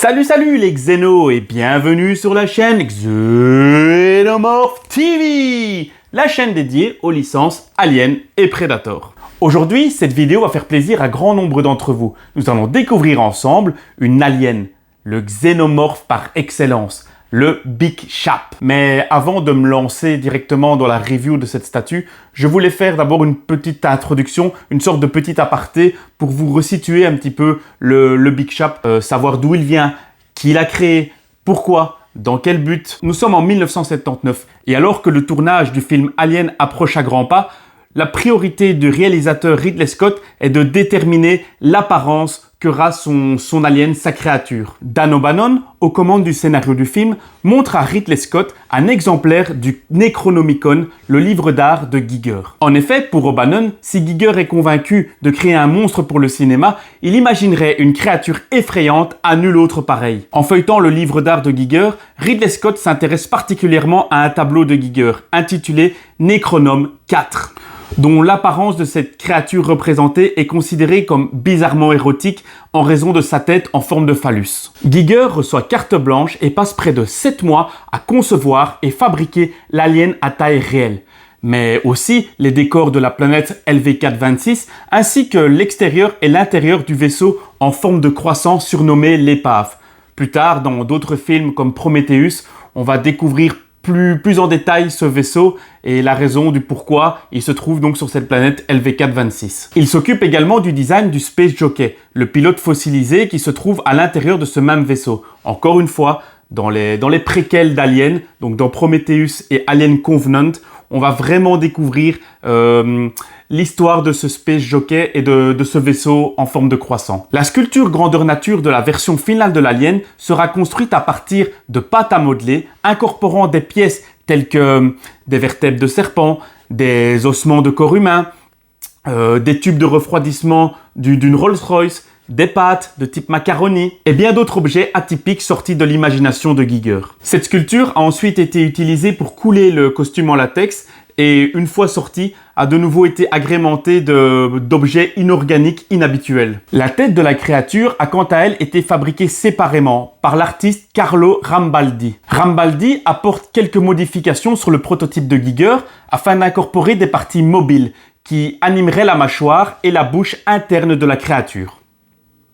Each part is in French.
Salut les Xénos et bienvenue sur la chaîne Xenomorph TV, la chaîne dédiée aux licences Alien et Predator. Aujourd'hui, cette vidéo va faire plaisir à grand nombre d'entre vous. Nous allons découvrir ensemble une alien, le xénomorphe par excellence, le Big Chap. Mais avant de me lancer directement dans la review de cette statue, je voulais faire d'abord une petite introduction, une sorte de petit aparté pour vous resituer un petit peu le Big Chap, savoir d'où il vient, qui l'a créé, pourquoi, dans quel but. Nous sommes en 1979 et alors que le tournage du film Alien approche à grands pas, la priorité du réalisateur Ridley Scott est de déterminer l'apparence qu'aura son alien, sa créature. Dan O'Bannon, aux commandes du scénario du film, montre à Ridley Scott un exemplaire du Necronomicon, le livre d'art de Giger. En effet, pour O'Bannon, si Giger est convaincu de créer un monstre pour le cinéma, il imaginerait une créature effrayante à nul autre pareil. En feuilletant le livre d'art de Giger, Ridley Scott s'intéresse particulièrement à un tableau de Giger, intitulé Necronome 4. Dont l'apparence de cette créature représentée est considérée comme bizarrement érotique en raison de sa tête en forme de phallus. Giger reçoit carte blanche et passe près de 7 mois à concevoir et fabriquer l'alien à taille réelle, mais aussi les décors de la planète LV426 ainsi que l'extérieur et l'intérieur du vaisseau en forme de croissant surnommé l'épave. Plus tard, dans d'autres films comme Prometheus, on va découvrir plus en détail ce vaisseau et la raison du pourquoi il se trouve donc sur cette planète LV426. Il s'occupe également du design du Space Jockey, le pilote fossilisé qui se trouve à l'intérieur de ce même vaisseau. Encore une fois, dans les préquels d'Alien, donc dans Prometheus et Alien Covenant, on va vraiment découvrir l'histoire de ce Space Jockey et de ce vaisseau en forme de croissant. La sculpture grandeur nature de la version finale de l'Alien sera construite à partir de pâte à modeler, incorporant des pièces telles que des vertèbres de serpent, des ossements de corps humain, des tubes de refroidissement d'une Rolls-Royce, des pâtes de type macaroni et bien d'autres objets atypiques sortis de l'imagination de Giger. Cette sculpture a ensuite été utilisée pour couler le costume en latex et une fois sorti, a de nouveau été agrémentée d'objets inorganiques inhabituels. La tête de la créature a quant à elle été fabriquée séparément par l'artiste Carlo Rambaldi. Rambaldi apporte quelques modifications sur le prototype de Giger afin d'incorporer des parties mobiles qui animeraient la mâchoire et la bouche interne de la créature.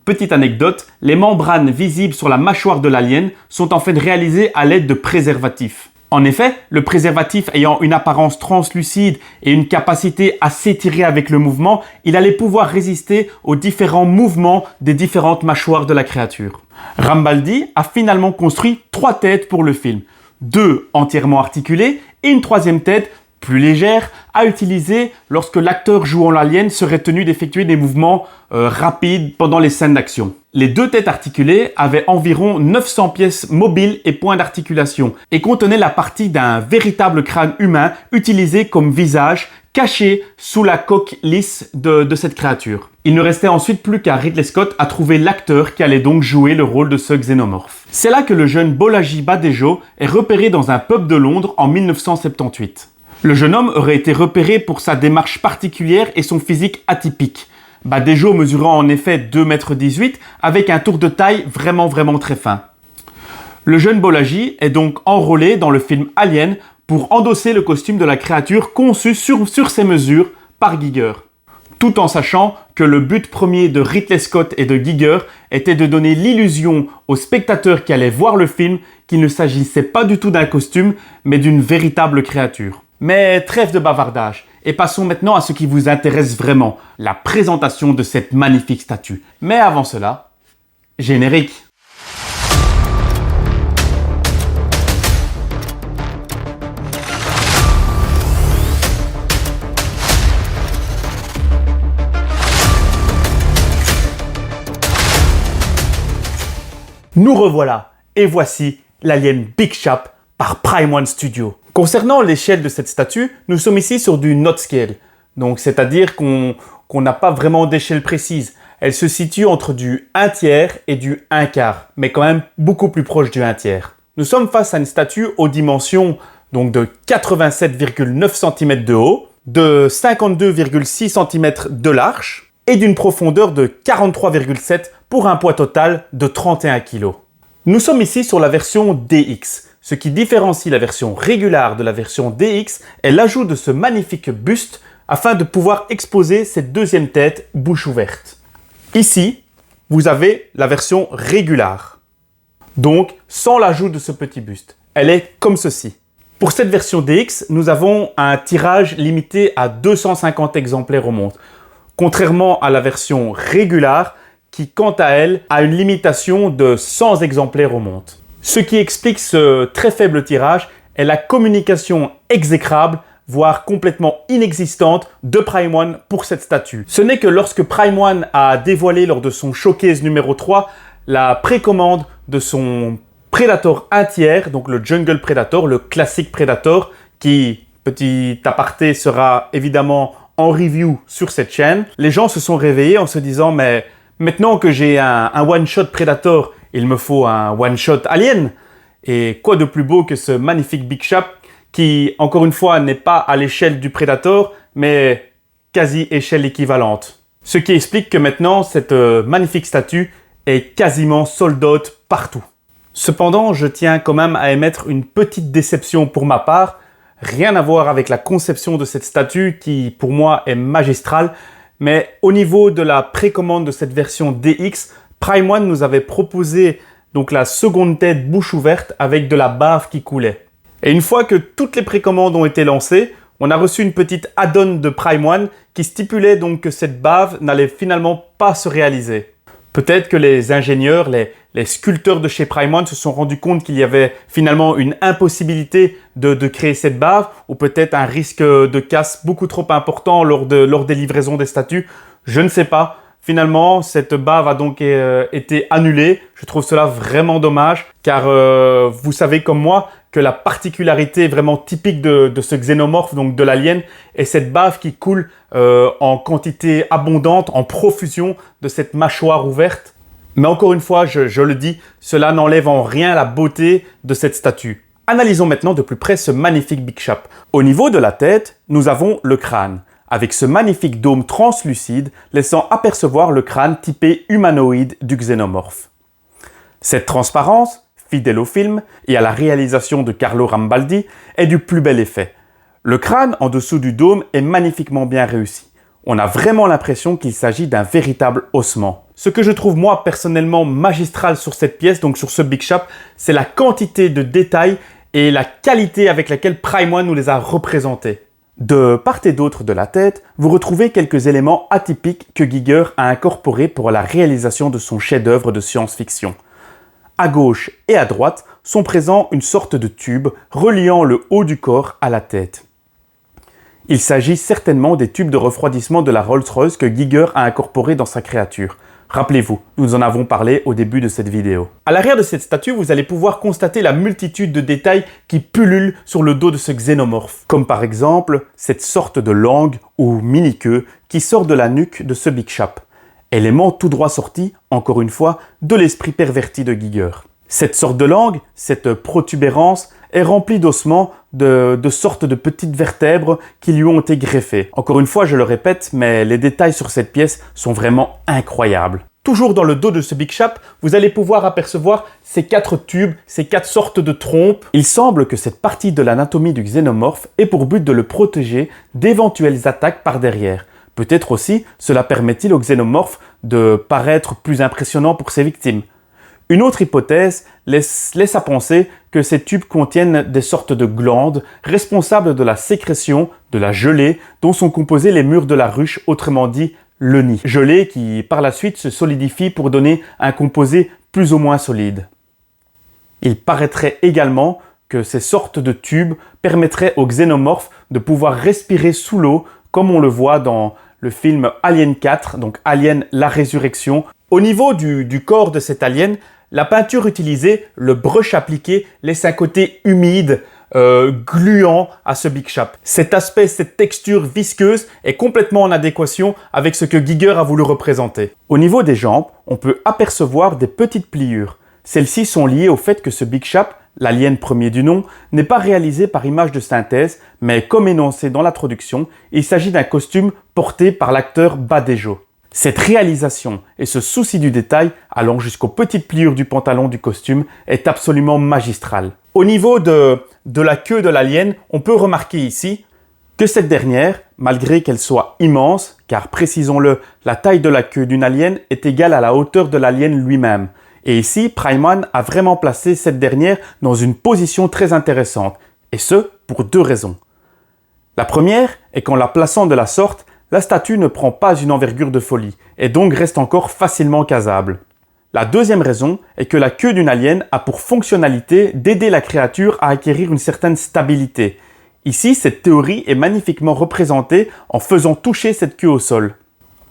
Petite anecdote, les membranes visibles sur la mâchoire de l'alien sont en fait réalisées à l'aide de préservatifs. En effet, le préservatif ayant une apparence translucide et une capacité à s'étirer avec le mouvement, il allait pouvoir résister aux différents mouvements des différentes mâchoires de la créature. Rambaldi a finalement construit 3 têtes pour le film, 2 entièrement articulées et une 3e tête plus légère à utiliser lorsque l'acteur jouant l'alien serait tenu d'effectuer des mouvements rapides pendant les scènes d'action. Les 2 têtes articulées avaient environ 900 pièces mobiles et points d'articulation et contenaient la partie d'un véritable crâne humain utilisé comme visage caché sous la coque lisse de cette créature. Il ne restait ensuite plus qu'à Ridley Scott à trouver l'acteur qui allait donc jouer le rôle de ce xénomorphe. C'est là que le jeune Bolaji Badejo est repéré dans un pub de Londres en 1978. Le jeune homme aurait été repéré pour sa démarche particulière et son physique atypique. Badejo mesurant en effet 2,18 m avec un tour de taille vraiment très fin. Le jeune Bolaji est donc enrôlé dans le film Alien pour endosser le costume de la créature conçu sur ses mesures par Giger. Tout en sachant que le but premier de Ridley Scott et de Giger était de donner l'illusion aux spectateurs qui allaient voir le film qu'il ne s'agissait pas du tout d'un costume mais d'une véritable créature. Mais trêve de bavardage, et passons maintenant à ce qui vous intéresse vraiment, la présentation de cette magnifique statue. Mais avant cela, générique. Nous revoilà, et voici l'alien Big Chap par Prime One Studio. Concernant l'échelle de cette statue, nous sommes ici sur du not scale, donc c'est-à-dire qu'on n'a pas vraiment d'échelle précise. Elle se situe entre du 1/3 et du 1/4, mais quand même beaucoup plus proche du 1/3. Nous sommes face à une statue aux dimensions donc de 87,9 cm de haut, de 52,6 cm de large et d'une profondeur de 43,7 pour un poids total de 31 kg. Nous sommes ici sur la version DX. Ce qui différencie la version régulière de la version DX est l'ajout de ce magnifique buste afin de pouvoir exposer cette deuxième tête bouche ouverte. Ici, vous avez la version régulière, donc sans l'ajout de ce petit buste. Elle est comme ceci. Pour cette version DX, nous avons un tirage limité à 250 exemplaires au monde, contrairement à la version régulière qui, quant à elle, a une limitation de 100 exemplaires au monde. Ce qui explique ce très faible tirage est la communication exécrable, voire complètement inexistante de Prime One pour cette statue. Ce n'est que lorsque Prime One a dévoilé lors de son showcase numéro 3 la précommande de son Predator 1 tiers, donc le Jungle Predator, le classique Predator, qui, petit aparté, sera évidemment en review sur cette chaîne. Les gens se sont réveillés en se disant « mais maintenant que j'ai un one-shot Predator, il me faut un one-shot Alien ». Et quoi de plus beau que ce magnifique Big Shop qui, encore une fois, n'est pas à l'échelle du Predator, mais quasi échelle équivalente. Ce qui explique que maintenant, cette magnifique statue est quasiment sold out partout. Cependant, je tiens quand même à émettre une petite déception pour ma part. Rien à voir avec la conception de cette statue qui, pour moi, est magistrale. Mais au niveau de la précommande de cette version DX, Prime One nous avait proposé donc la seconde tête bouche ouverte avec de la bave qui coulait. Et une fois que toutes les précommandes ont été lancées, on a reçu une petite add-on de Prime One qui stipulait donc que cette bave n'allait finalement pas se réaliser. Peut-être que les ingénieurs, les sculpteurs de chez Prime One se sont rendus compte qu'il y avait finalement une impossibilité de créer cette bave ou peut-être un risque de casse beaucoup trop important lors des livraisons des statues. Je ne sais pas. Finalement, cette bave a donc été annulée. Je trouve cela vraiment dommage car vous savez comme moi que la particularité vraiment typique de ce xénomorphe, donc de l'alien, est cette bave qui coule en quantité abondante, en profusion de cette mâchoire ouverte. Mais encore une fois, je le dis, cela n'enlève en rien la beauté de cette statue. Analysons maintenant de plus près ce magnifique Big Shop. Au niveau de la tête, nous avons le crâne, avec ce magnifique dôme translucide laissant apercevoir le crâne typé humanoïde du xénomorphe. Cette transparence, fidèle au film et à la réalisation de Carlo Rambaldi, est du plus bel effet. Le crâne en dessous du dôme est magnifiquement bien réussi. On a vraiment l'impression qu'il s'agit d'un véritable ossement. Ce que je trouve moi personnellement magistral sur cette pièce, donc sur ce Big Shop, c'est la quantité de détails et la qualité avec laquelle Prime One nous les a représentés. De part et d'autre de la tête, vous retrouvez quelques éléments atypiques que Giger a incorporés pour la réalisation de son chef-d'œuvre de science-fiction. À gauche et à droite sont présents une sorte de tube reliant le haut du corps à la tête. Il s'agit certainement des tubes de refroidissement de la Rolls-Royce que Giger a incorporés dans sa créature. Rappelez-vous, nous en avons parlé au début de cette vidéo. À l'arrière de cette statue, vous allez pouvoir constater la multitude de détails qui pullulent sur le dos de ce xénomorphe, comme par exemple cette sorte de langue ou mini-queue qui sort de la nuque de ce Big Shop. Élément tout droit sorti, encore une fois, de l'esprit perverti de Giger. Cette sorte de langue, cette protubérance, est remplie d'ossements, de sortes de petites vertèbres qui lui ont été greffées. Encore une fois, je le répète, mais les détails sur cette pièce sont vraiment incroyables. Toujours dans le dos de ce Big Shop, vous allez pouvoir apercevoir ces 4 tubes, ces 4 sortes de trompes. Il semble que cette partie de l'anatomie du xénomorphe ait pour but de le protéger d'éventuelles attaques par derrière. Peut-être aussi, cela permet-il au xénomorphe de paraître plus impressionnant pour ses victimes. Une autre hypothèse laisse à penser que ces tubes contiennent des sortes de glandes responsables de la sécrétion de la gelée dont sont composés les murs de la ruche, autrement dit le nid. Gelée qui par la suite se solidifie pour donner un composé plus ou moins solide. Il paraîtrait également que ces sortes de tubes permettraient aux xénomorphes de pouvoir respirer sous l'eau comme on le voit dans le film Alien 4, donc Alien la résurrection. Au niveau du corps de cet alien, la peinture utilisée, le brush appliqué, laisse un côté humide, gluant à ce Big Shop. Cet aspect, cette texture visqueuse est complètement en adéquation avec ce que Giger a voulu représenter. Au niveau des jambes, on peut apercevoir des petites pliures. Celles-ci sont liées au fait que ce Big Shop, l'alien premier du nom, n'est pas réalisé par image de synthèse, mais comme énoncé dans l'introduction, il s'agit d'un costume porté par l'acteur Badejo. Cette réalisation et ce souci du détail, allant jusqu'aux petites pliures du pantalon du costume, est absolument magistral. Au niveau de la queue de l'alien, on peut remarquer ici que cette dernière, malgré qu'elle soit immense, car précisons-le, la taille de la queue d'une alien est égale à la hauteur de l'alien lui-même. Et ici, Prime One a vraiment placé cette dernière dans une position très intéressante, et ce, pour deux raisons. La première est qu'en la plaçant de la sorte, la statue ne prend pas une envergure de folie et donc reste encore facilement casable. La deuxième raison est que la queue d'une alien a pour fonctionnalité d'aider la créature à acquérir une certaine stabilité. Ici, cette théorie est magnifiquement représentée en faisant toucher cette queue au sol.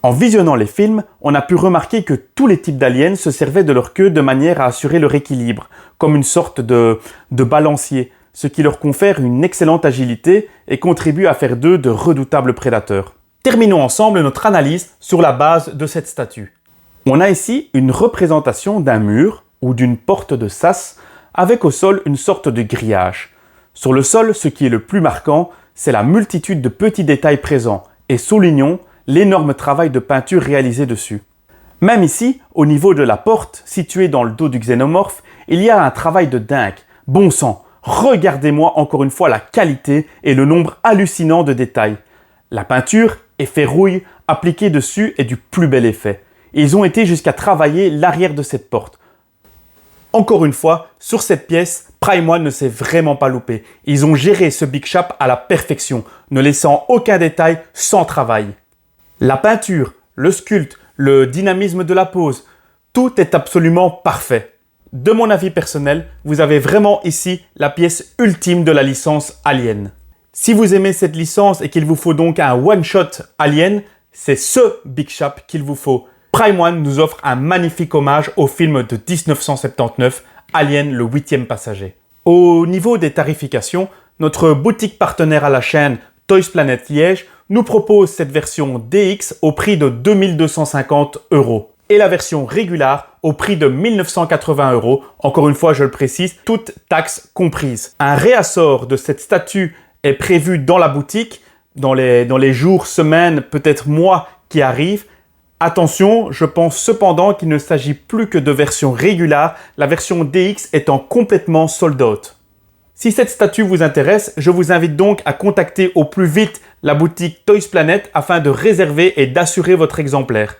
En visionnant les films, on a pu remarquer que tous les types d'aliens se servaient de leur queue de manière à assurer leur équilibre, comme une sorte de balancier, ce qui leur confère une excellente agilité et contribue à faire d'eux de redoutables prédateurs. Terminons ensemble notre analyse sur la base de cette statue. On a ici une représentation d'un mur ou d'une porte de sas avec au sol une sorte de grillage. Sur le sol, ce qui est le plus marquant, c'est la multitude de petits détails présents et soulignons l'énorme travail de peinture réalisé dessus. Même ici, au niveau de la porte, située dans le dos du xénomorphe, il y a un travail de dingue. Bon sang, regardez-moi encore une fois la qualité et le nombre hallucinant de détails. La peinture, effet rouille, appliquée dessus est du plus bel effet. Ils ont été jusqu'à travailler l'arrière de cette porte. Encore une fois, sur cette pièce, Prime One ne s'est vraiment pas loupé. Ils ont géré ce Big Shop à la perfection, ne laissant aucun détail sans travail. La peinture, le sculpte, le dynamisme de la pose, tout est absolument parfait. De mon avis personnel, vous avez vraiment ici la pièce ultime de la licence Alien. Si vous aimez cette licence et qu'il vous faut donc un one-shot Alien, c'est ce Big Shop qu'il vous faut. Prime One nous offre un magnifique hommage au film de 1979, Alien le 8e passager. Au niveau des tarifications, notre boutique partenaire à la chaîne, Toys Planet Liège, nous propose cette version DX au prix de 2250 € et la version régulière au prix de 1980 €. Encore une fois, je le précise, toutes taxes comprises. Un réassort de cette statue est prévu dans la boutique dans les jours, semaines, peut-être mois qui arrivent. Attention, je pense cependant qu'il ne s'agit plus que de version régulière, la version DX étant complètement sold out. Si cette statue vous intéresse, je vous invite donc à contacter au plus vite la boutique Toys Planet afin de réserver et d'assurer votre exemplaire.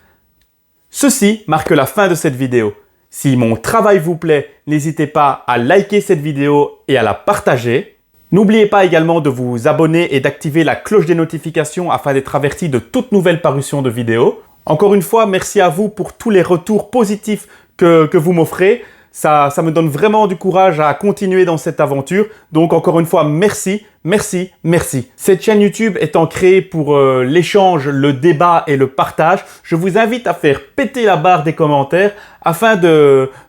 Ceci marque la fin de cette vidéo. Si mon travail vous plaît, n'hésitez pas à liker cette vidéo et à la partager. N'oubliez pas également de vous abonner et d'activer la cloche des notifications afin d'être averti de toute nouvelle parution de vidéos. Encore une fois, merci à vous pour tous les retours positifs que vous m'offrez. Ça me donne vraiment du courage à continuer dans cette aventure. Donc encore une fois, merci, merci, merci. Cette chaîne YouTube étant créée pour l'échange, le débat et le partage, je vous invite à faire péter la barre des commentaires afin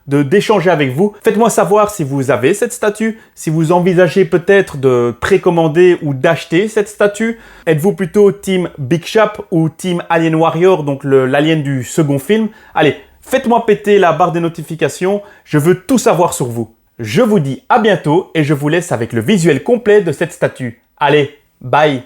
d'échanger avec vous. Faites-moi savoir si vous avez cette statue, si vous envisagez peut-être de précommander ou d'acheter cette statue. Êtes-vous plutôt team Big Shop ou team Alien Warrior, donc l'alien du second film? Allez, faites-moi péter la barre des notifications, je veux tout savoir sur vous. Je vous dis à bientôt et je vous laisse avec le visuel complet de cette statue. Allez, bye!